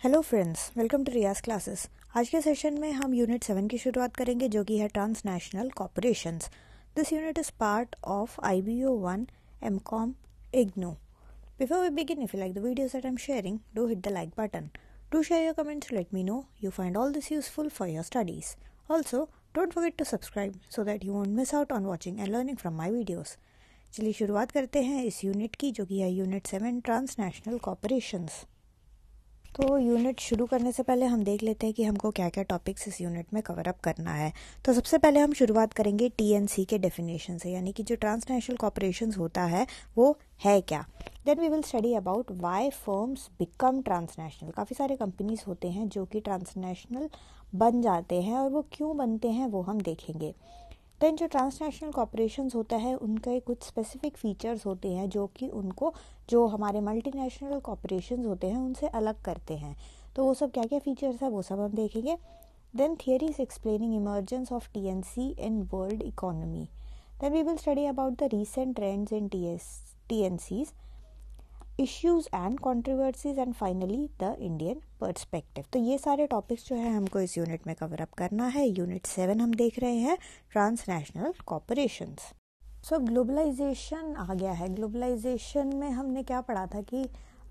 Hello friends, welcome to Riyaz classes. आज के session में हम यूनिट 7 की शुरुआत करेंगे जो कि है transnational corporations. This unit is part of IBO 1 MCOM IGNOU। Before we begin, if you like the videos that I'm sharing, do hit the like button. Do share your comments to let me know you find all this useful for your studies. Also, don't forget to subscribe so that you won't miss out on watching and learning from my videos. चलिए शुरुआत करते हैं इस unit की जो कि है unit 7 transnational corporations. तो यूनिट शुरू करने से पहले हम देख लेते हैं कि हमको क्या क्या टॉपिक्स इस यूनिट में कवर अप करना है। तो सबसे पहले हम शुरुआत करेंगे TNC के डेफिनेशन से, यानी कि जो ट्रांसनेशनल कॉर्पोरेशंस होता है वो है क्या। Then we will study about why firms become transnational. काफ़ी सारे कंपनीज होते हैं जो कि ट्रांसनेशनल बन जाते हैं और वो क्यों बनते हैं वो हम देखेंगे। देन जो ट्रांसनेशनल कॉर्पोरेशंस होता है उनके कुछ स्पेसिफिक फीचर्स होते हैं जो कि उनको जो हमारे मल्टीनेशनल कॉर्पोरेशंस होते हैं उनसे अलग करते हैं। तो वो सब क्या क्या फीचर्स है वो सब हम देखेंगे। Then theories explaining emergence of TNC in world economy. Then we will study about the recent trends in TNCs, issues and controversies and finally the Indian perspective. तो ये सारे टॉपिक्स जो है हमको इस यूनिट में कवर अप करना है। यूनिट 7 हम देख रहे हैं ट्रांसनेशनल कॉर्पोरेशंस। सो ग्लोबलाइजेशन आ गया है। ग्लोबलाइजेशन में हमने क्या पढ़ा था कि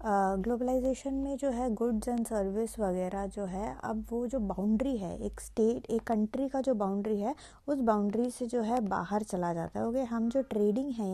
ग्लोबलाइजेशन में जो है गुड्स एंड सर्विस वगैरह जो है, अब वो जो बाउंड्री है एक स्टेट एक कंट्री का जो बाउंड्री है उस बाउंड्री से जो है बाहर चला जाता है। ओके, हम जो ट्रेडिंग है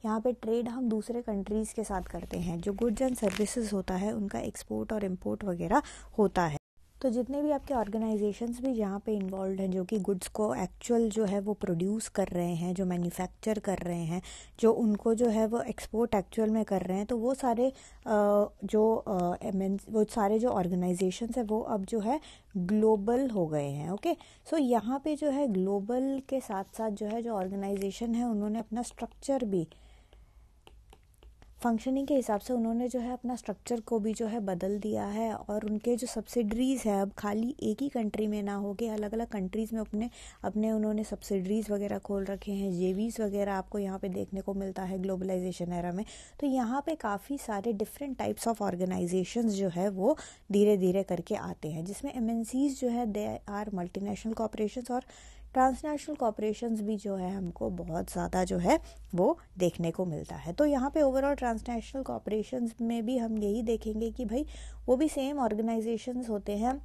यहाँ पे ट्रेड हम दूसरे कंट्रीज़ के साथ करते हैं। जो गुड्स एंड सर्विसेज होता है उनका एक्सपोर्ट और इम्पोर्ट वगैरह होता है। तो जितने भी आपके ऑर्गेनाइजेशंस भी यहाँ पे इन्वॉल्व हैं जो कि गुड्स को एक्चुअल जो है वो प्रोड्यूस कर रहे हैं, जो मैन्युफैक्चर कर रहे हैं, जो उनको जो है वो एक्सपोर्ट एक्चुअल में कर रहे हैं, तो वो सारे वो सारे जो ऑर्गेनाइजेशंस है वो अब जो है ग्लोबल हो गए हैं। ओके, सो यहाँ पे जो है ग्लोबल के साथ साथ जो है जो ऑर्गेनाइजेशन है उन्होंने अपना स्ट्रक्चर भी फंक्शनिंग के हिसाब से उन्होंने जो है अपना स्ट्रक्चर को भी जो है बदल दिया है। और उनके जो सब्सिडरीज है अब खाली एक ही कंट्री में ना हो के अलग अलग कंट्रीज़ में अपने उन्होंने सब्सिडरीज वगैरह खोल रखे हैं। JVs वगैरह आपको यहाँ पे देखने को मिलता है ग्लोबलाइजेशन एरा में। तो यहाँ पे काफ़ी सारे डिफरेंट टाइप्स ऑफ ऑर्गेनाइजेशंस जो है वो धीरे धीरे करके आते हैं, जिसमें MNCs जो है दे आर मल्टीनेशनल कॉर्पोरेशंस, और ट्रांसनेशनल कॉर्पोरेशंस भी जो है हमको बहुत ज़्यादा जो है वो देखने को मिलता है। तो यहाँ पे ओवरऑल ट्रांसनेशनल कॉर्पोरेशंस में भी हम यही देखेंगे कि भाई वो भी सेम ऑर्गेनाइजेशंस होते हैं,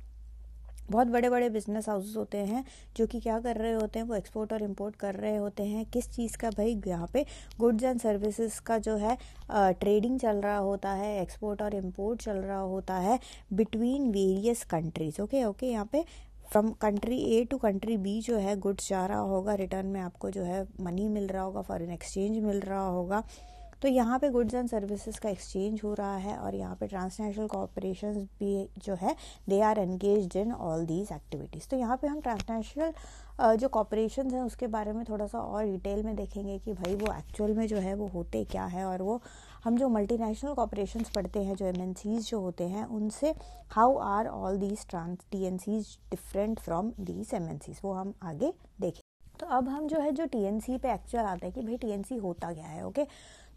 बहुत बड़े बड़े बिजनेस हाउसेस होते हैं जो कि क्या कर रहे होते हैं, वो एक्सपोर्ट और इंपोर्ट कर रहे होते हैं। किस चीज़ का? भाई यहाँ पे गुड्स एंड सर्विसेज का जो है ट्रेडिंग चल रहा होता है, एक्सपोर्ट और इंपोर्ट चल रहा होता है बिटवीन वेरियस कंट्रीज। ओके, यहाँ पे from country A to country B जो है गुड्स जा रहा होगा, रिटर्न में आपको जो है मनी मिल रहा होगा, फॉरेन एक्सचेंज मिल रहा होगा। तो यहाँ पे गुड्स एंड सर्विसेज का एक्सचेंज हो रहा है और यहाँ पे ट्रांसनेशनल कॉर्पोरेशंस भी जो है they are engaged in all these activities. तो यहाँ पे हम ट्रांसनेशनल जो कॉर्पोरेशंस हैं उसके बारे में थोड़ा सा और डिटेल में देखेंगे कि भाई वो एक्चुअल में जो है वो होते क्या है, और वो हम जो मल्टीनेशनल कॉर्पोरेशंस पढ़ते हैं, जो MNCs जो होते हैं, उनसे how are all these TNCs different from these MNCs, वो हम आगे देखें। तो अब हम जो है जो TNC पे एक्चुअल आता है कि भाई TNC होता क्या है। ओके,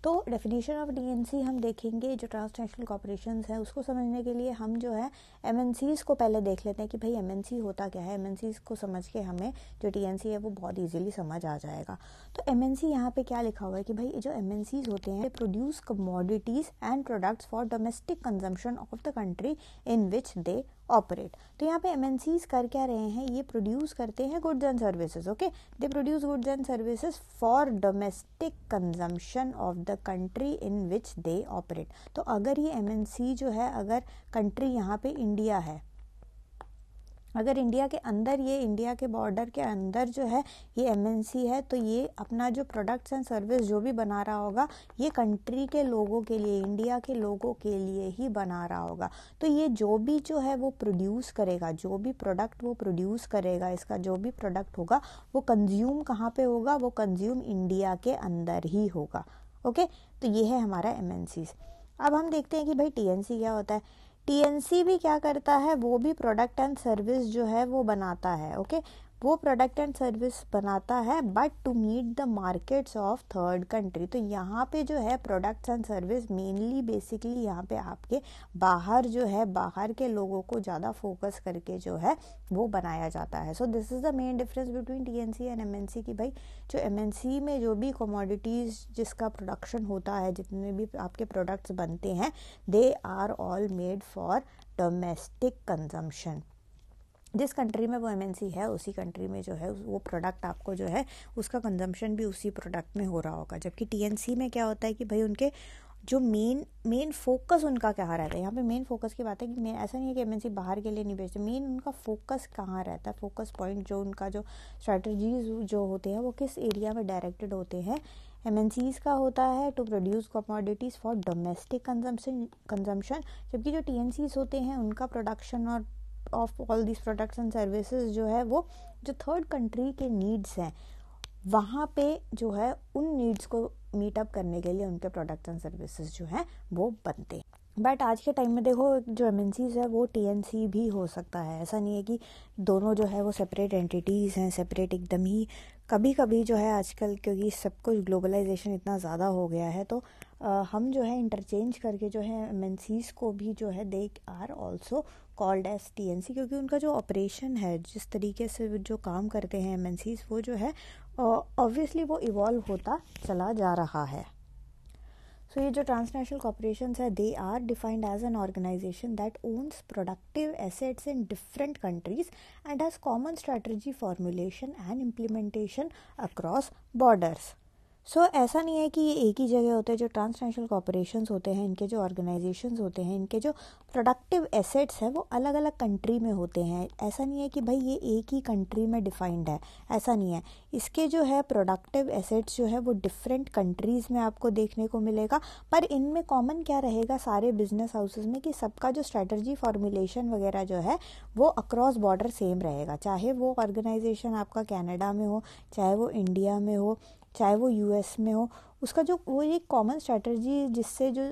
तो डेफिनेशन ऑफ TNC हम देखेंगे। जो ट्रांसनेशनल कॉर्पोरेशंस है उसको समझने के लिए हम जो है MNCs को पहले देख लेते हैं कि भाई MNC होता क्या है। MNCs को समझ के हमें जो TNC है वो बहुत इजीली समझ आ जाएगा। तो MNC यहाँ पे क्या लिखा हुआ है कि भाई जो MNCs होते हैं produce commodities and products for domestic consumption of the country in which they operate. तो यहाँ पे MNCs कर क्या रहे हैं, ये प्रोड्यूस करते हैं goods and services. Okay, they produce goods and services for domestic consumption of the country in which they operate. तो अगर ये MNC जो है, अगर कंट्री यहाँ पे इंडिया है, अगर इंडिया के अंदर, ये इंडिया के बॉर्डर के अंदर जो है ये MNC है, तो ये अपना जो प्रोडक्ट्स एंड सर्विस जो भी बना रहा होगा ये कंट्री के लोगों के लिए, इंडिया के लोगों के लिए ही बना रहा होगा। तो ये जो भी जो है वो प्रोड्यूस करेगा, जो भी प्रोडक्ट वो प्रोड्यूस करेगा, इसका जो भी प्रोडक्ट होगा वो कंज्यूम कहाँ पे होगा, वो कंज्यूम इंडिया के अंदर ही होगा। ओके, तो ये है हमारा MNCs। अब हम देखते हैं कि भाई TNC क्या होता है। TNC भी क्या करता है, वो भी प्रोडक्ट एंड सर्विस जो है वो बनाता है। ओके, वो प्रोडक्ट एंड सर्विस बनाता है but to meet the markets of third country. तो यहाँ पे जो है products and service mainly basically यहाँ पे आपके बाहर जो है बाहर के लोगों को ज़्यादा फोकस करके जो है वो बनाया जाता है। So this is the main difference between TNC and MNC की भाई जो एमएनसी में जो भी कमोडिटीज़ जिसका प्रोडक्शन होता है, जितने भी आपके प्रोडक्ट्स बनते हैं, they are all made for domestic consumption. जिस कंट्री में वो एमएनसी है उसी कंट्री में जो है वो प्रोडक्ट आपको जो है उसका कंजम्पशन भी उसी प्रोडक्ट में हो रहा होगा। जबकि टीएनसी में क्या होता है कि भाई उनके जो मेन फोकस उनका कहाँ रहता है, यहाँ पे मेन फोकस की बात है कि ऐसा नहीं है कि एमएनसी बाहर के लिए नहीं बेचते, मेन उनका फोकस कहाँ रहता है, फोकस पॉइंट जो उनका जो स्ट्रैटेजीज जो होते हैं वो किस एरिया में डायरेक्टेड होते हैं। एमएनसीज का होता है to produce commodities for domestic consumption, जबकि जो टीएनसीज होते हैं उनका प्रोडक्शन और of all this products and services जो है वो जो थर्ड कंट्री के नीड्स हैं वहाँ पे जो है उन नीड्स को मीटअप करने के लिए उनके प्रोडक्ट्स एंड सर्विसेज जो हैं वो बनते हैं। बट आज के टाइम में देखो जो एमएनसीज है वो टीएनसी भी हो सकता है, ऐसा नहीं है कि दोनों जो है वो सेपरेट एंटिटीज़ हैं, सेपरेट एकदम ही। कभी कभी जो है आजकल क्योंकि सब कुछ ग्लोबलाइजेशन इतना ज़्यादा हो गया है तो हम जो है इंटरचेंज करके जो है एमएनसीज को भी जो है they are also called as TNC, क्योंकि उनका जो ऑपरेशन है जिस तरीके से जो काम करते हैं एमएनसीज वो जो है ऑब्वियसली वो इवॉल्व होता चला जा रहा है। सो ये जो ट्रांसनेशनल कॉर्पोरेशंस है they are defined as an organization that owns productive assets in different countries and has common strategy formulation and implementation across borders. So ऐसा नहीं है कि ये एक ही जगह होते हैं। जो ट्रांसनेशनल कॉर्पोरेशंस होते हैं, इनके जो ऑर्गेनाइजेशंस होते हैं, इनके जो प्रोडक्टिव एसेट्स हैं वो अलग अलग कंट्री में होते हैं। ऐसा नहीं है कि भाई ये एक ही कंट्री में डिफाइंड है, ऐसा नहीं है। इसके जो है प्रोडक्टिव एसेट्स जो है वो डिफरेंट कंट्रीज़ में आपको देखने को मिलेगा, पर इनमें कॉमन क्या रहेगा सारे बिजनेस हाउसेस में कि सबका जो स्ट्रेटजी फॉर्मुलेशन वगैरह जो है वो अक्रॉस बॉर्डर सेम रहेगा। चाहे वो ऑर्गेनाइजेशन आपका कनाडा में हो, चाहे वो इंडिया में हो, चाहे वो यूएस में हो, उसका जो वो एक कॉमन स्ट्रेटजी जिससे जो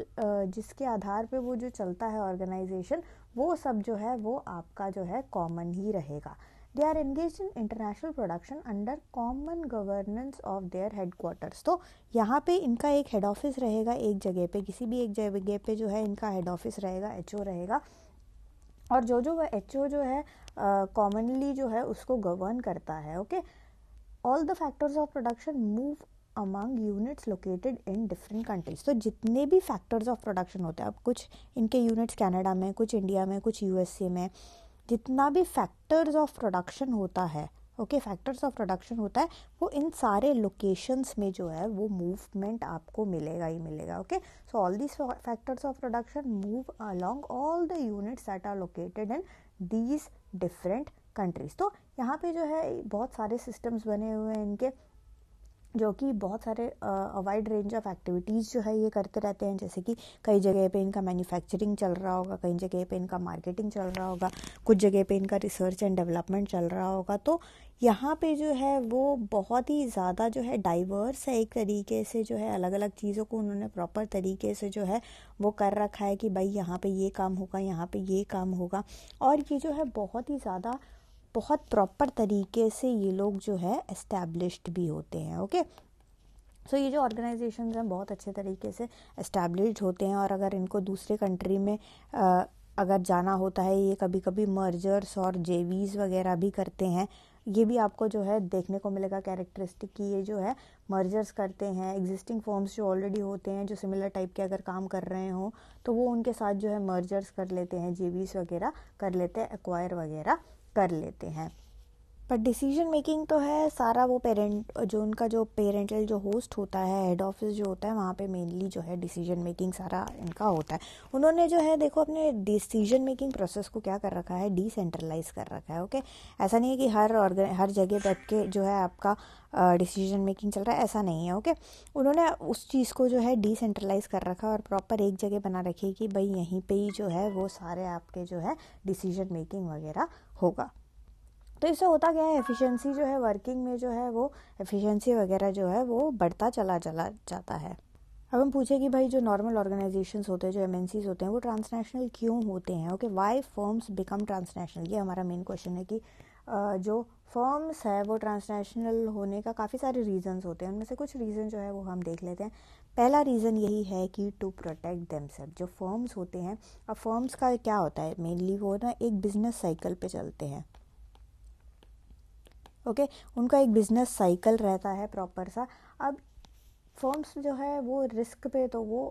जिसके आधार पे वो जो चलता है ऑर्गेनाइजेशन, वो सब जो है वो आपका जो है कॉमन ही रहेगा। They are engage in international production under common governance of their headquarters. तो यहाँ पे इनका एक हेड ऑफिस रहेगा एक जगह पे, किसी भी एक जगह पे जो है इनका हेड ऑफिस रहेगा, एचओ रहेगा, और जो वह एचओ जो है कॉमनली जो है उसको गवर्न करता है। Okay, all the factors of production move among units located in different countries. तो जितने भी फैक्टर्स ऑफ प्रोडक्शन होते हैं, अब कुछ इनके यूनिट्स कनाडा में, कुछ इंडिया में, कुछ यूएसए में, जितना भी फैक्टर्स ऑफ प्रोडक्शन होता है, ओके, फैक्टर्स ऑफ प्रोडक्शन होता है वो इन सारे लोकेशंस में जो है वो मूवमेंट आपको मिलेगा ही मिलेगा। Okay, so all this factors of production move along all the units that are located in these different countries. तो यहाँ पे जो है बहुत सारे सिस्टम्स बने हुए हैं इनके, जो कि बहुत सारे वाइड रेंज ऑफ एक्टिविटीज़ जो है ये करते रहते हैं। जैसे कि कई जगह पे इनका मैन्युफैक्चरिंग चल रहा होगा, कई जगह पे इनका मार्केटिंग चल रहा होगा, कुछ जगह पे इनका रिसर्च एंड डेवलपमेंट चल रहा होगा। तो यहाँ पे जो है वो बहुत ही ज़्यादा जो है डाइवर्स है, एक तरीके से जो है अलग अलग चीज़ों को उन्होंने प्रॉपर तरीके से जो है वो कर रखा है कि भाई यहाँ पे ये काम होगा, यहाँ पे ये काम होगा, और ये जो है बहुत ही ज़्यादा बहुत प्रॉपर तरीके से ये लोग जो है एस्टैब्लिश्ड भी होते हैं। ओके, सो ये जो ऑर्गेनाइजेशंस हैं बहुत अच्छे तरीके से एस्टैब्लिश्ड होते हैं, और अगर इनको दूसरे कंट्री में अगर जाना होता है, ये कभी कभी मर्जर्स और जेवीज वगैरह भी करते हैं। ये भी आपको जो है देखने को मिलेगा कैरेक्टरिस्टिक की ये जो है मर्जर्स करते हैं। एग्जिस्टिंग फर्म्स जो ऑलरेडी होते हैं, जो सिमिलर टाइप के अगर काम कर रहे हो तो वो उनके साथ जो है मर्जर्स कर लेते हैं, जेवीज वगैरह कर लेते हैं, एक्वायर वगैरह कर लेते हैं। पर डिसीजन मेकिंग तो है सारा वो पेरेंट जो उनका जो पेरेंटल जो होस्ट होता है, हेड ऑफिस जो होता है, वहाँ पे मेनली जो है डिसीजन मेकिंग सारा इनका होता है। उन्होंने जो है देखो अपने डिसीजन मेकिंग प्रोसेस को क्या कर रखा है, डिसेंट्रलाइज कर रखा है। ओके, ऐसा नहीं है कि हर जगह बैठ के जो है आपका डिसीजन मेकिंग चल रहा है, ऐसा नहीं है। ओके, उन्होंने उस चीज़ को जो है डिसेंट्रलाइज कर रखा है और प्रॉपर एक जगह बना रखी है कि भाई यहीं पे ही जो है वो सारे आपके जो है डिसीजन मेकिंग वगैरह होगा। तो इससे होता क्या है, एफिशिएंसी जो है वर्किंग में जो है वो एफिशिएंसी वगैरह जो है वो बढ़ता चला जाता है। अब हम पूछे कि भाई जो नॉर्मल ऑर्गेनाइजेशंस होते हैं, जो एमएनसीज होते हैं, वो ट्रांसनेशनल क्यों होते हैं। Okay, why firms become transnational, ये हमारा मेन क्वेश्चन है कि जो फर्म्स है वो ट्रांसनेशनल होने का काफ़ी सारे रीजंस होते हैं, उनमें से कुछ रीज़न जो है वो हम देख लेते हैं। पहला रीज़न यही है कि टू प्रोटेक्ट देमसेल्फ। जो फर्म्स होते हैं, अब फर्म्स का क्या होता है मेनली, वो ना एक बिजनेस साइकिल पे चलते हैं। ओके, उनका एक बिजनेस साइकिल रहता है प्रॉपर सा। अब फर्म्स जो है वो रिस्क पे, तो वो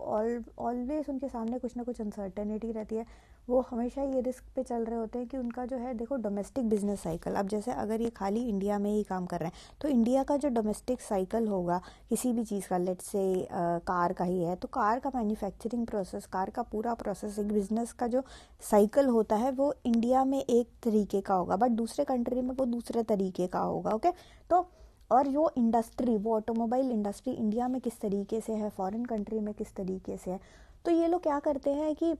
ऑलवेज उनके सामने कुछ ना कुछ अनसर्टेनिटी रहती है। वो हमेशा ये रिस्क पे चल रहे होते हैं कि उनका जो है, देखो डोमेस्टिक बिजनेस साइकिल, अब जैसे अगर ये खाली इंडिया में ही काम कर रहे हैं तो इंडिया का जो डोमेस्टिक साइकिल होगा किसी भी चीज़ का, लेट्स से कार का ही है तो कार का मैन्युफैक्चरिंग प्रोसेस, कार का पूरा प्रोसेस, एक बिजनेस का जो साइकिल होता है वो इंडिया में एक तरीके का होगा बट दूसरे कंट्री में वो दूसरे तरीके का होगा। ओके, तो और वो इंडस्ट्री, वो ऑटोमोबाइल इंडस्ट्री इंडिया में किस तरीके से है, फॉरेन कंट्री में किस तरीके से है, तो ये लोग क्या करते हैं कि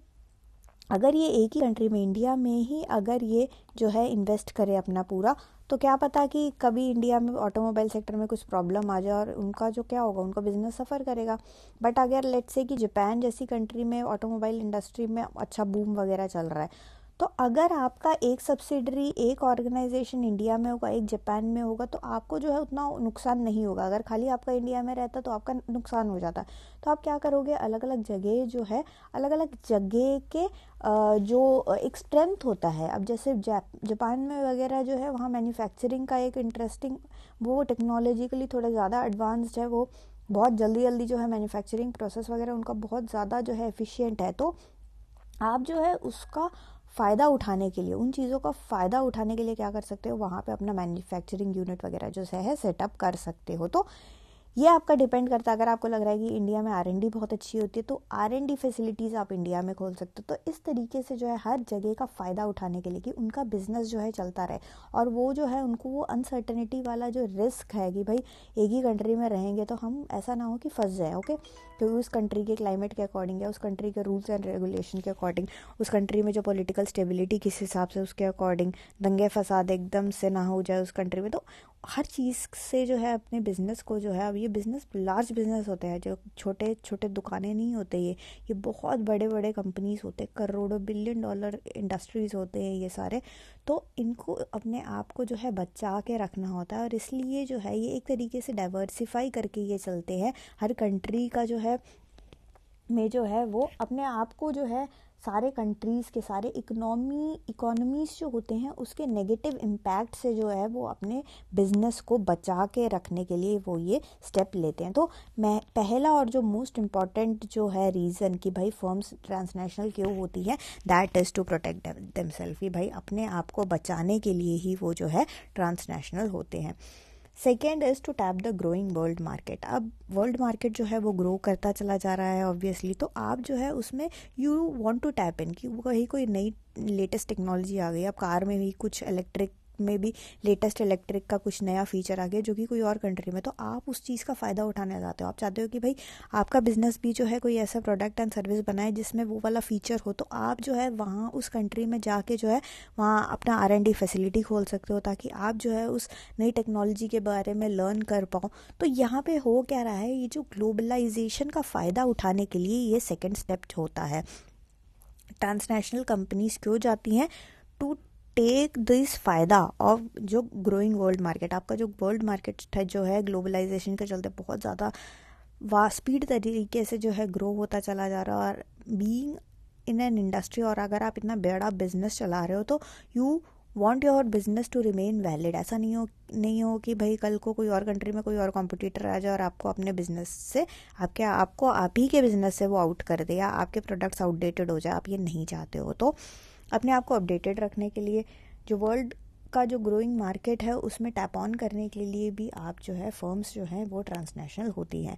अगर ये एक ही कंट्री में, इंडिया में ही अगर ये जो है इन्वेस्ट करे अपना पूरा, तो क्या पता कि कभी इंडिया में ऑटोमोबाइल सेक्टर में कुछ प्रॉब्लम आ जाए और उनका जो क्या होगा, उनका बिजनेस सफ़र करेगा। बट अगर लेट्स से कि जापान जैसी कंट्री में ऑटोमोबाइल इंडस्ट्री में अच्छा बूम वगैरह चल रहा है, तो अगर आपका एक सब्सिडरी, एक ऑर्गेनाइजेशन इंडिया में होगा, एक जापान में होगा, तो आपको जो है उतना नुकसान नहीं होगा। अगर खाली आपका इंडिया में रहता तो आपका नुकसान हो जाता। तो आप क्या करोगे, अलग अलग जगह जो है, अलग अलग जगह के जो एक स्ट्रेंथ होता है, अब जैसे जापान में वगैरह जो है वहाँ मैन्युफैक्चरिंग का एक इंटरेस्टिंग, वो टेक्नोलॉजिकली थोड़ा ज़्यादा एडवांस्ड है, वो बहुत जल्दी जल्दी जो है मैन्युफैक्चरिंग प्रोसेस वगैरह उनका बहुत ज़्यादा जो है एफिशिएंट है। तो आप जो है उसका फ़ायदा उठाने के लिए, उन चीज़ों का फ़ायदा उठाने के लिए क्या कर सकते हो, वहाँ पे अपना मैन्युफैक्चरिंग यूनिट वगैरह जो है सेटअप कर सकते हो। तो ये आपका डिपेंड करता है। अगर आपको लग रहा है कि इंडिया में R&D बहुत अच्छी होती है तो R&D फैसिलिटीज़ आप इंडिया में खोल सकते हो। तो इस तरीके से जो है हर जगह का फ़ायदा उठाने के लिए कि उनका बिजनेस जो है चलता रहे, और वो जो है उनको वो अनसर्टेनिटी वाला जो रिस्क है कि भाई एक ही कंट्री में रहेंगे तो हम ऐसा ना हो कि फंस जाए। ओके, तो उस कंट्री के क्लाइमेट के अकॉर्डिंग या उस कंट्री के रूल्स एंड रेगुलेशन के अकॉर्डिंग, उस कंट्री में जो पॉलिटिकल स्टेबिलिटी किस हिसाब से, उसके अकॉर्डिंग दंगे फसाद एकदम से ना हो जाए उस कंट्री में। तो हर चीज़ से जो है अपने बिज़नेस को जो है, अब ये बिज़नेस लार्ज बिज़नेस होते हैं, जो छोटे छोटे दुकानें नहीं होते, ये बहुत बड़े बड़े कंपनीज होते हैं, करोड़ों बिलियन डॉलर इंडस्ट्रीज़ होते हैं ये सारे। तो इनको अपने आप को जो है बचा के रखना होता है, और इसलिए जो है ये एक तरीके से डाइवर्सिफाई करके ये चलते हैं। हर कंट्री का जो है में जो है वो अपने आप को जो है सारे कंट्रीज़ के सारे इकोनॉमीज़ जो होते हैं उसके नेगेटिव इम्पैक्ट से जो है वो अपने बिजनेस को बचा के रखने के लिए वो ये स्टेप लेते हैं। तो मैं पहला और जो मोस्ट इम्पॉर्टेंट जो है रीज़न कि भाई फर्म्स ट्रांसनेशनल क्यों होती है, that is to protect themselves, कि भाई अपने आप को बचाने के लिए ही वो जो है ट्रांसनेशनल होते हैं। Second is to tap the growing world market. अब वर्ल्ड मार्केट जो है वो ग्रो करता चला जा रहा है ऑब्वियसली, तो आप जो है उसमें you want to tap in कि कहीं कोई नई लेटेस्ट टेक्नोलॉजी आ गई, अब कार में भी कुछ इलेक्ट्रिक में भी लेटेस्ट इलेक्ट्रिक का कुछ नया फीचर आ गया जो कि कोई और कंट्री में, तो आप उस चीज़ का फ़ायदा उठाना चाहते हो। आप चाहते हो कि भाई आपका बिजनेस भी जो है कोई ऐसा प्रोडक्ट एंड सर्विस बनाए जिसमें वो वाला फीचर हो, तो आप जो है वहाँ उस कंट्री में जाके जो है वहाँ अपना R&D फैसिलिटी खोल सकते हो ताकि आप जो है उस नई टेक्नोलॉजी के बारे में लर्न कर पाओ। तो यहाँ पे हो क्या रहा है, ये जो ग्लोबलाइजेशन का फ़ायदा उठाने के लिए ये सेकेंड स्टेप होता है। ट्रांसनेशनल कंपनीज क्यों जाती हैं, टू टेक दिस फ़ायदा ऑफ जो ग्रोइंग वर्ल्ड मार्केट। आपका जो वर्ल्ड मार्केट है जो है ग्लोबलाइजेशन के चलते बहुत ज़्यादा स्पीड तरीके से जो है ग्रो होता चला जा रहा है, और बीइंग इन एन इंडस्ट्री, और अगर आप इतना बड़ा बिजनेस चला रहे हो तो you want your business to remain valid. ऐसा नहीं हो कि भाई कल को कोई और कंट्री में कोई और कॉम्पिटिटर आ जाए और आपको अपने बिजनेस से आपको आप ही के बिजनेस से वो आउट कर दे या आपके प्रोडक्ट्स आउटडेटेड हो जाए। आप ये नहीं चाहते हो। तो अपने आप को अपडेटेड रखने के लिए जो वर्ल्ड का जो ग्रोइंग मार्केट है उसमें टैप ऑन करने के लिए भी आप जो है फर्म्स जो हैं वो ट्रांसनेशनल होती हैं।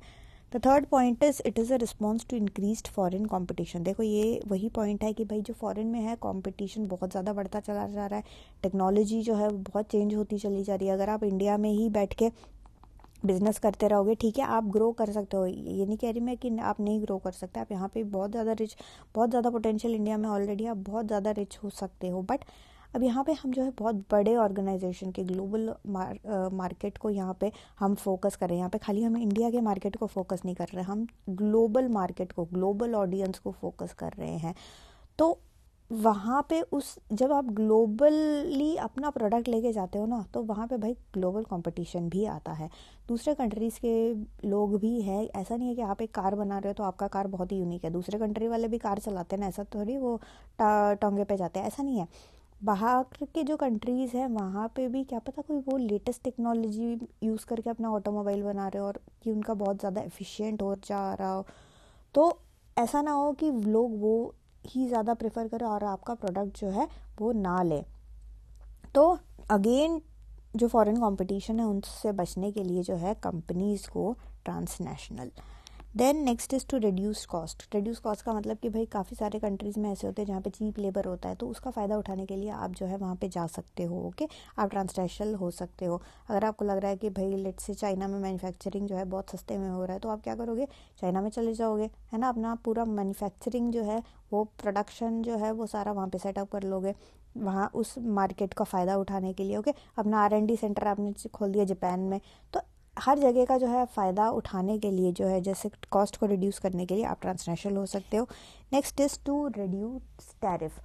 The third point is it is a response to increased foreign competition. देखो ये वही पॉइंट है कि भाई जो फॉरेन में है कंपटीशन बहुत ज़्यादा बढ़ता चला जा रहा है, टेक्नोलॉजी जो है बहुत चेंज होती चली जा रही है। अगर आप इंडिया में ही बैठ के बिजनेस करते रहोगे, ठीक है आप ग्रो कर सकते हो, ये नहीं कह रही मैं कि आप नहीं ग्रो कर सकते, आप यहाँ पे बहुत ज़्यादा पोटेंशियल इंडिया में ऑलरेडी, आप बहुत ज़्यादा रिच हो सकते हो। बट अब यहाँ पे हम जो है बहुत बड़े ऑर्गेनाइजेशन के ग्लोबल मार्केट को यहाँ पे हम फोकस कर रहे हैं। यहाँ पे खाली हम इंडिया के मार्केट को फोकस नहीं कर रहे, हम ग्लोबल मार्केट को, ग्लोबल ऑडियंस को फोकस कर रहे हैं। तो वहाँ पे जब आप ग्लोबली अपना प्रोडक्ट लेके जाते हो ना, तो वहाँ पे भाई ग्लोबल कंपटीशन भी आता है, दूसरे कंट्रीज़ के लोग भी हैं। ऐसा नहीं है कि आप एक कार बना रहे हो तो आपका कार बहुत ही यूनिक है, दूसरे कंट्री वाले भी कार चलाते हैं ना, ऐसा थोड़ी वो टोंगे पे जाते हैं, ऐसा नहीं है। बाहर के जो कंट्रीज़ हैं वहाँ पे भी क्या पता कोई वो लेटेस्ट टेक्नोलॉजी यूज़ करके अपना ऑटोमोबाइल बना रहे हो और कि उनका बहुत ज़्यादा एफिशिएंट हो जा रहा हो, तो ऐसा ना हो कि लोग वो ही ज़्यादा प्रेफर करें और आपका प्रोडक्ट जो है वो ना ले। तो अगेन जो फॉरेन कंपटीशन है उनसे बचने के लिए जो है कंपनीज़ को transnational. Then next is to reduce cost. Reduce cost का मतलब कि भाई काफ़ी सारे कंट्रीज़ में ऐसे होते हैं जहाँ पे चीप लेबर होता है, तो उसका फ़ायदा उठाने के लिए आप जो है वहाँ पे जा सकते हो। ओके, आप ट्रांसनेशनल हो सकते हो। अगर आपको लग रहा है कि भाई लेट्स से चाइना में मैन्युफैक्चरिंग जो है बहुत सस्ते में हो रहा है, तो आप क्या करोगे, चाइना में चले जाओगे, है ना, अपना पूरा मैन्युफैक्चरिंग जो है वो प्रोडक्शन जो है वो सारा वहाँ पे सेटअप कर लोगे, वहाँ उस मार्केट का फ़ायदा उठाने के लिए। ओके, अपना R&D सेंटर आपने खोल दिया जापान में, तो हर जगह का जो है फ़ायदा उठाने के लिए जो है, जैसे कॉस्ट को रिड्यूस करने के लिए आप ट्रांसनेशनल हो सकते हो। Next is to reduce tariff.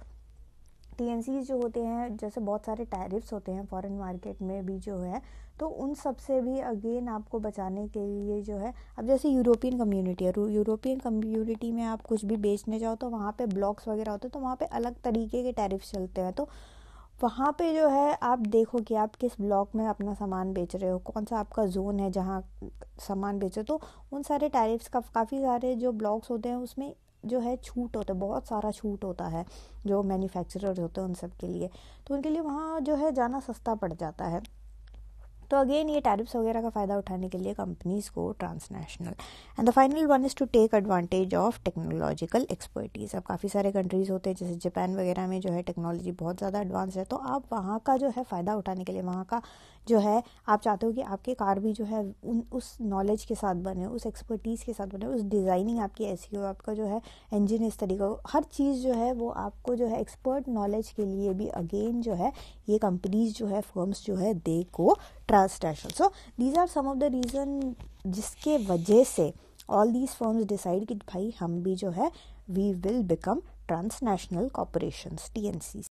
TNCs जो होते हैं, जैसे बहुत सारे टैरिफ्स होते हैं फॉरेन मार्केट में भी जो है, तो उन सब से भी अगेन आपको बचाने के लिए जो है, अब जैसे यूरोपियन कम्युनिटी है, यूरोपियन कम्युनिटी में आप कुछ भी बेचने जाओ तो वहाँ पे ब्लॉक्स वगैरह होते हैं, तो वहाँ पे अलग तरीके के टैरिफ्स चलते हैं। तो वहाँ पे जो है आप देखो कि आप किस ब्लॉक में अपना सामान बेच रहे हो, कौन सा आपका जोन है जहाँ सामान बेच रहे हो, तो उन सारे टैरिफ्स का काफ़ी सारे जो ब्लॉक्स होते हैं उसमें जो है छूट होता है, बहुत सारा छूट होता है जो मैन्युफैक्चरर्स होते हैं उन सब के लिए, तो उनके लिए वहाँ जो है जाना सस्ता पड़ जाता है। तो अगेन ये टैरिफ्स वगैरह का फ़ायदा उठाने के लिए कंपनीज़ को transnational. And the final one is to take advantage of technological expertise. अब काफ़ी सारे कंट्रीज़ होते हैं जैसे जापान वगैरह में जो है टेक्नोलॉजी बहुत ज़्यादा एडवांस है, तो आप वहाँ का जो है फ़ायदा उठाने के लिए, वहाँ का जो है आप चाहते हो कि आपके कार भी जो है उस नॉलेज के साथ बने, उस एक्सपर्टीज़ के साथ बने, उस डिज़ाइनिंग आपकी ऐसी हो, आपका जो है इंजन इस तरीका हो, हर चीज़ जो है वो आपको जो है एक्सपर्ट नॉलेज के लिए भी अगेन जो है ये कंपनीज़ जो है, फर्म्स जो है, दे को transnational. So these are some of the reason जिसके वजह से ऑल दीज फर्म्स डिसाइड कि भाई हम भी जो है we will become transnational corporations, TNCs।